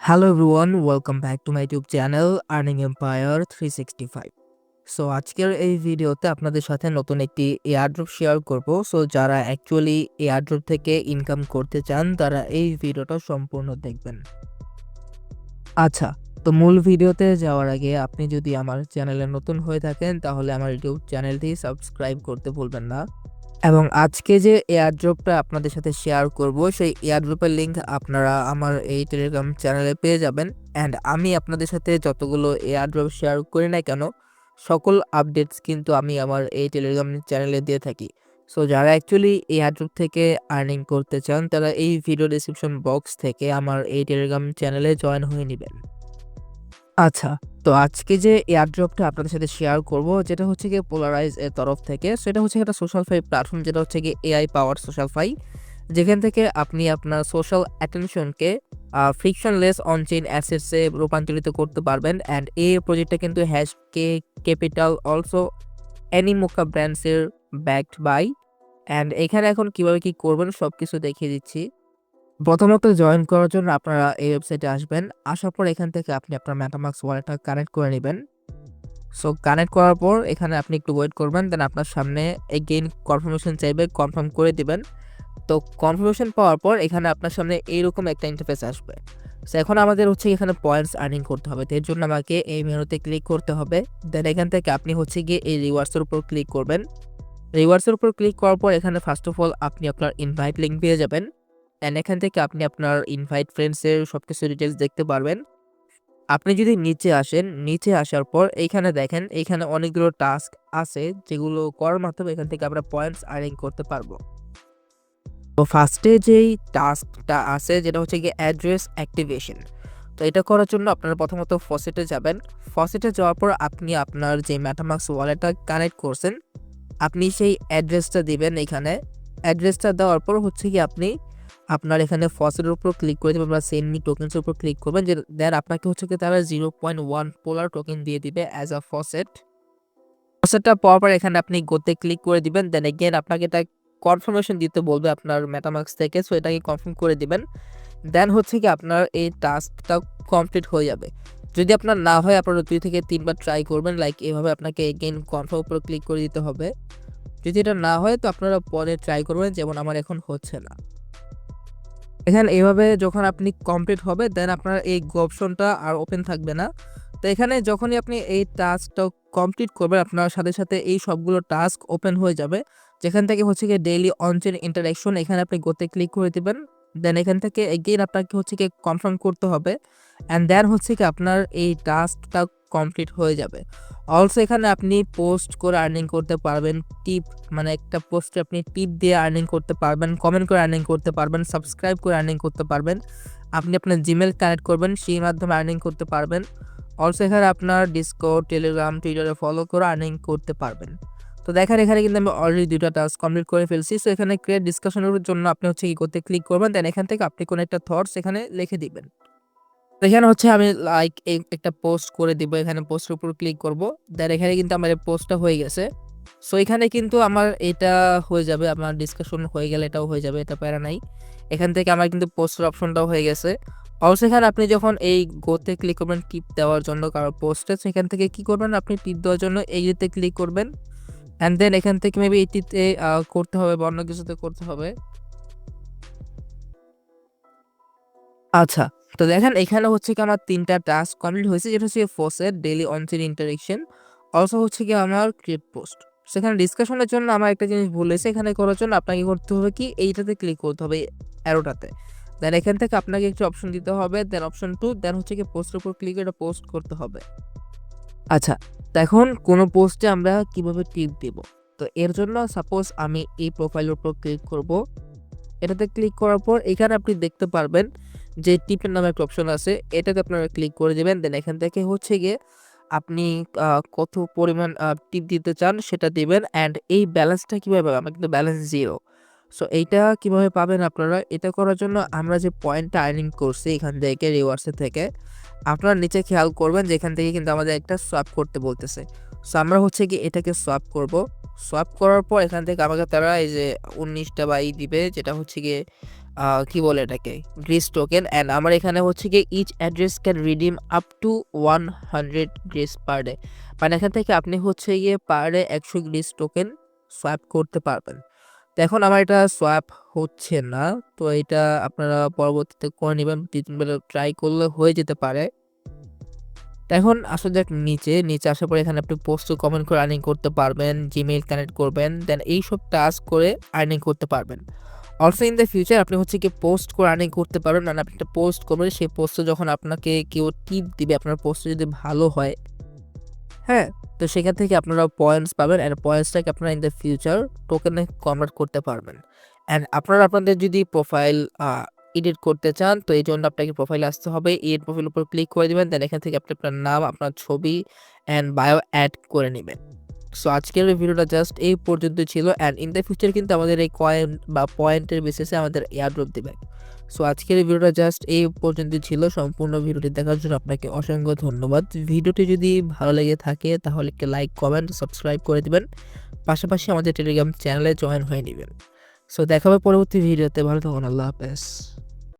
Hello everyone, welcome back to my YouTube channel Earning Empire 365. So আজকের এই ভিডিওতে আপনাদের সাথে নতুন একটি এয়ারড্রপ শেয়ার করব। সো যারা অ্যাকচুয়ালি এয়ারড্রপ থেকে ইনকাম করতে চান তারা এই ভিডিওটা সম্পূর্ণ দেখবেন। আচ্ছা, তো মূল ভিডিওতে যাওয়ার আগে আপনি যদি আমার চ্যানেলে নতুন হয়ে থাকেন তাহলে আমার ইউটিউব চ্যানেলটি সাবস্ক্রাইব করতে ভুলবেন না। এবং আজকে যে এয়ারড্রপটা আপনাদের সাথে শেয়ার করব সেই এয়ারড্রপের লিঙ্ক আপনারা আমার এই টেলিগ্রাম চ্যানেলে পেয়ে যাবেন। অ্যান্ড আমি আপনাদের সাথে যতগুলো এয়ারড্রপ শেয়ার করি না কেন সকল আপডেটস কিন্তু আমি আমার এই টেলিগ্রাম চ্যানেলে দিয়ে থাকি। সো যারা অ্যাকচুয়ালি এয়ারড্রপ থেকে আর্নিং করতে চান তারা এই ভিডিও ডিসক্রিপশন বক্স থেকে আমার এই টেলিগ্রাম চ্যানেলে জয়েন হয়ে নেবেন। আচ্ছা, তো আজকে যে এয়ারড্রপটা আপনাদের সাথে শেয়ার করব যেটা হচ্ছে গিয়ে পোলারাইজ এর তরফ থেকে, সেটা হচ্ছে একটা সোশ্যালফাই প্ল্যাটফর্ম, যেটা হচ্ছে গিয়ে এআই পাওয়ার সোশ্যালফাই, যেখান থেকে আপনি আপনার সোশ্যাল অ্যাটেনশনকে ফ্রিকশনলেস অনচেইন অ্যাসেটসে রূপান্তরিত করতে পারবেন। অ্যান্ড এই প্রজেক্টটা কিন্তু কে ক্যাপিটাল অলসো অ্যানিমোকা ব্র্যান্ডসের ব্যাকড বাই। অ্যান্ড এখানে এখন কিভাবে কি করবেন সব কিছু দেখিয়ে দিচ্ছি। প্রথমত জয়েন করার জন্য আপনারা এই ওয়েবসাইটে আসবেন। আসার পর এখান থেকে আপনি আপনার মেটামাস্ক ওয়ালেটটা কানেক্ট করে নেবেন। সো কানেক্ট করার পর এখানে আপনি একটু ওয়েট করবেন, দেন আপনার সামনে এগেইন কনফার্মেশন চাইবে, কনফার্ম করে দিবেন। তো কনফার্মেশন পাওয়ার পর এখানে আপনার সামনে এইরকম একটা ইন্টারফেস আসবে। সো এখন আমাদের হচ্ছে এখানে পয়েন্টস আর্নিং করতে হবে, এর জন্য আমাকে এই মেনুতে ক্লিক করতে হবে। দেন এখান থেকে আপনি হচ্ছে গিয়ে এই রিওয়ার্ডসের উপর ক্লিক করবেন। রিওয়ার্ডসের উপর ক্লিক করার পর এখানে ফার্স্ট অফ অল আপনি আপনার ইনভাইট লিঙ্ক পেয়ে যাবেন। অ্যান্ড এখান থেকে আপনি আপনার ইনভাইট ফ্রেন্ডসের সব কিছু ডিটেলস দেখতে পারবেন। আপনি যদি নিচে আসেন, নিচে আসার পর এইখানে দেখেন এইখানে অনেকগুলো টাস্ক আছে যেগুলো করার মাধ্যমে এখান থেকে আমরা পয়েন্টস আর্নিং করতে পারবো। তো ফার্স্টে যেই টাস্কটা আছে যেটা হচ্ছে গিয়ে অ্যাড্রেস অ্যাক্টিভেশন। তো এটা করার জন্য আপনারা প্রথমত ফসেটে যাবেন। ফসেটে যাওয়ার পর আপনি আপনার যে মেটামাস্ক ওয়ালেটটা কানেক্ট করছেন আপনি সেই অ্যাড্রেসটা দিবেন। এখানে অ্যাড্রেসটা দেওয়ার পর হচ্ছে কি আপনি আপনার এখানে ফসেটের উপর ক্লিক করে দেবেন বা সেন্ড মি টোকেন্সের উপর ক্লিক করবেন, যে দেন আপনাকে হচ্ছে কি তারা 0.1 পোলার টোকেন দিয়ে দিবে অ্যাজ আ ফসেটটা পাওয়ার পর এখানে আপনি গোতে ক্লিক করে দিবেন। দেন এগেন আপনাকে এটা কনফার্মেশন দিতে বলবে আপনার মেটামাস্ক থেকে, সো এটাকে কনফার্ম করে দিবেন। দেন হচ্ছে কি আপনার এই টাস্কটা কমপ্লিট হয়ে যাবে। যদি আপনার না হয় আপনারা 2 থেকে 3 বার ট্রাই করবেন, লাইক এভাবে আপনাকে এগেইন কনফার্ম উপর ক্লিক করে দিতে হবে। যদি এটা না হয় তো আপনারা পরে ট্রাই করবেন, যেমন আমার এখন হচ্ছে না। এখানে এভাবে যখন আপনি কমপ্লিট হবে দেন আপনার এই অপশনটা আর ওপেন থাকবে না। তো এখানে যখনই আপনি এই টাস্কটা কমপ্লিট করবেন আপনার সাথে সাথে এই সবগুলো টাস্ক ওপেন হয়ে যাবে, যেখান থেকে হচ্ছে গিয়ে ডেইলি অনচেইন ইন্টারাকশন এখানে আপনি গোতে ক্লিক করে দিবেন। দেন এখান থেকে এগেইন আপনাকে হচ্ছে গিয়ে কনফার্ম করতে হবে। অ্যান্ড দেন হচ্ছে কি আপনার এই টাস্কটা কমপ্লিট হয়ে যাবে। অলসো এখানে আপনি পোস্ট করে আর্নিং করতে পারবেন, টিপ মানে একটা পোস্টে আপনি টিপ দিয়ে আর্নিং করতে পারবেন, কমেন্ট করে আর্নিং করতে পারবেন, সাবস্ক্রাইব করে আর্নিং করতে পারবেন। আপনি আপনার জিমেল কানেক্ট করবেন, সেই মাধ্যমে আর্নিং করতে পারবেন। অলসো এখানে আপনার ডিসকর্ড, টেলিগ্রাম, টুইটারে ফলো করে আর্নিং করতে পারবেন। তো দেখেন এখানে কিন্তু আমি অলরেডি 2টা টাস্ক কমপ্লিট করে ফেলছি। সো এখানে ক্রিয়েট ডিসকাশনের জন্য আপনি হচ্ছে কি করতে ক্লিক করবেন, দেন এখান থেকে আপনি কোনো একটা থটস এখানে লিখে দিবেন। তো এখানে হচ্ছে আমি লাইক একটা পোস্ট করে দিব, এখানে পোস্টের উপর ক্লিক করব। দেন এখানে কিন্তু আমার এই পোস্টটা হয়ে গেছে। সো এখানে কিন্তু আমার এটা হয়ে যাবে, আমার ডিসকাশন হয়ে গেলে এটাও হয়ে যাবে, এটা প্যারা নাই। এখান থেকে আমার কিন্তু পোস্টের অপশনটাও হয়ে গেছে। অলসো এখানে আপনি যখন এই গোতে ক্লিক করবেন টিপ দেওয়ার জন্য কারো পোস্টে, সেখান থেকে কি করবেন আপনি টিপ দেওয়ার জন্য এইতে ক্লিক করবেন। অ্যান্ড দেন এখান থেকে মেবি এইটিতে করতে হবে বা অন্য কিছুতে করতে হবে। আচ্ছা, তো দেখেন এখানে হচ্ছে কি আমার 3টা টাস্ক কমপ্লিট হয়েছে, যেটা হচ্ছে faucet, daily on-chain interaction, also হচ্ছে কি আমার ক্রিয়েট পোস্ট। সেখানে ডিসকাশনের জন্য আমার একটা জিনিস ভুল হয়েছে, এখানে করার জন্য আপনাকে করতে হবে কি এইটাতে ক্লিক করতে হবে, অ্যারোটাতে। দেন এখান থেকে আপনাকে একটু অপশন দিতে হবে, দেন অপশন 2, দেন হচ্ছে কি পোস্টের উপর ক্লিক করে পোস্ট করতে হবে। আচ্ছা, তো এখন কোনো পোস্টে আমরা কিভাবে টিপ দিব? তো এর জন্য সাপোজ আমি এই প্রোফাইলের উপর ক্লিক করব। এটাতে ক্লিক করার পর এখানে আপনি দেখতে পারবেন যে টিপের নামে একটা অপশন আছে, এটাতে আপনারা ক্লিক করে দেবেন। দেন এখান থেকে হচ্ছে গিয়ে আপনি কত পরিমাণ টিপ দিতে চান সেটা দিবেন। অ্যান্ড এই ব্যালেন্সটা কীভাবে পাবেন? আমার কিন্তু ব্যালেন্স 0। সো এইটা কীভাবে পাবেন আপনারা? এটা করার জন্য আমরা যে পয়েন্টটা আর্নিং করছি এখান থেকে রিওয়ার্ডসের থেকে, আপনারা নিচে খেয়াল করবেন যে এখান থেকে কিন্তু আমাদের একটা সোয়াপ করতে বলতেছে। সো আমরা হচ্ছে কি এটাকে সোয়াপ করব। সোয়াপ করার পর এখান থেকে আমাকে তারা এই যে 19টা বাই দিবে, যেটা হচ্ছে গিয়ে কি বলে এটাকে গ্রিস টোকেন, অ্যান্ড আমার এখানে হচ্ছে কি each address can redeem up to 100 grease per day. মানে এখান থেকে আপনি হচ্ছে গিয়ে per day 100 grease token swap করতে পারবেন। তো এখন আমার এটা সোয়াপ হচ্ছে না, তো এটা আপনারা পরবর্তীতে করে নেবেন, 2-3 বার ট্রাই করলে হয়ে যেতে পারে। তো এখন আসা যাক নিচে আসার পরে এখানে আপনি পোস্ট ও কমেন্ট করে আর্নিং করতে পারবেন, জিমেইল কানেক্ট করবেন, দেন এইসব টাস্ক করে আর্নিং করতে পারবেন। অলসো ইন দ্য ফিউচার আপনি হচ্ছে কি পোস্ট করে আর্নিং করতে পারবেন, মানে আপনি একটা পোস্ট করবেন, সেই পোস্টে যখন আপনাকে কেউ টিপ দিবে, আপনার পোস্টটা যদি ভালো হয়, হ্যাঁ, তো সেখান থেকে আপনারা পয়েন্টস পাবেন, অ্যান্ড পয়েন্টসটাকে আপনারা ইন দ্য ফিউচার টোকেনে কনভার্ট করতে পারবেন। অ্যান্ড আপনারা আপনাদের যদি প্রোফাইল এডিট করতে চান, তো এই জন্য আপনাকে প্রোফাইলে আসতে হবে, এডিট প্রোফাইল উপর ক্লিক করে দিবেন, দেন এখান থেকে আপনি আপনার নাম, আপনার ছবি অ্যান্ড বায়ো অ্যাড করে নেবেন। সো আজকের এই ভিডিওটা জাস্ট এই পর্যন্ত ছিল, অ্যান্ড ইন দ্য ফিউচার কিন্তু আমাদের এই কয়েন বা পয়েন্টের বেসিসে আমাদের এয়ারড্রপ দিবে। সো আজকের এই ভিডিওটা জাস্ট এই পর্যন্ত ছিল। সম্পূর্ণ ভিডিওটি দেখার জন্য আপনাকে অসংখ্য ধন্যবাদ। ভিডিওটি যদি ভালো লেগে থাকে তাহলে একটা লাইক, কমেন্ট, সাবস্ক্রাইব করে দিবেন। পাশাপাশি আমাদের টেলিগ্রাম চ্যানেলে জয়েন হয়ে নেবেন। সো দেখা হবে পরবর্তী ভিডিওতে। ভালো থাকুন। আল্লাহ হাফেজ।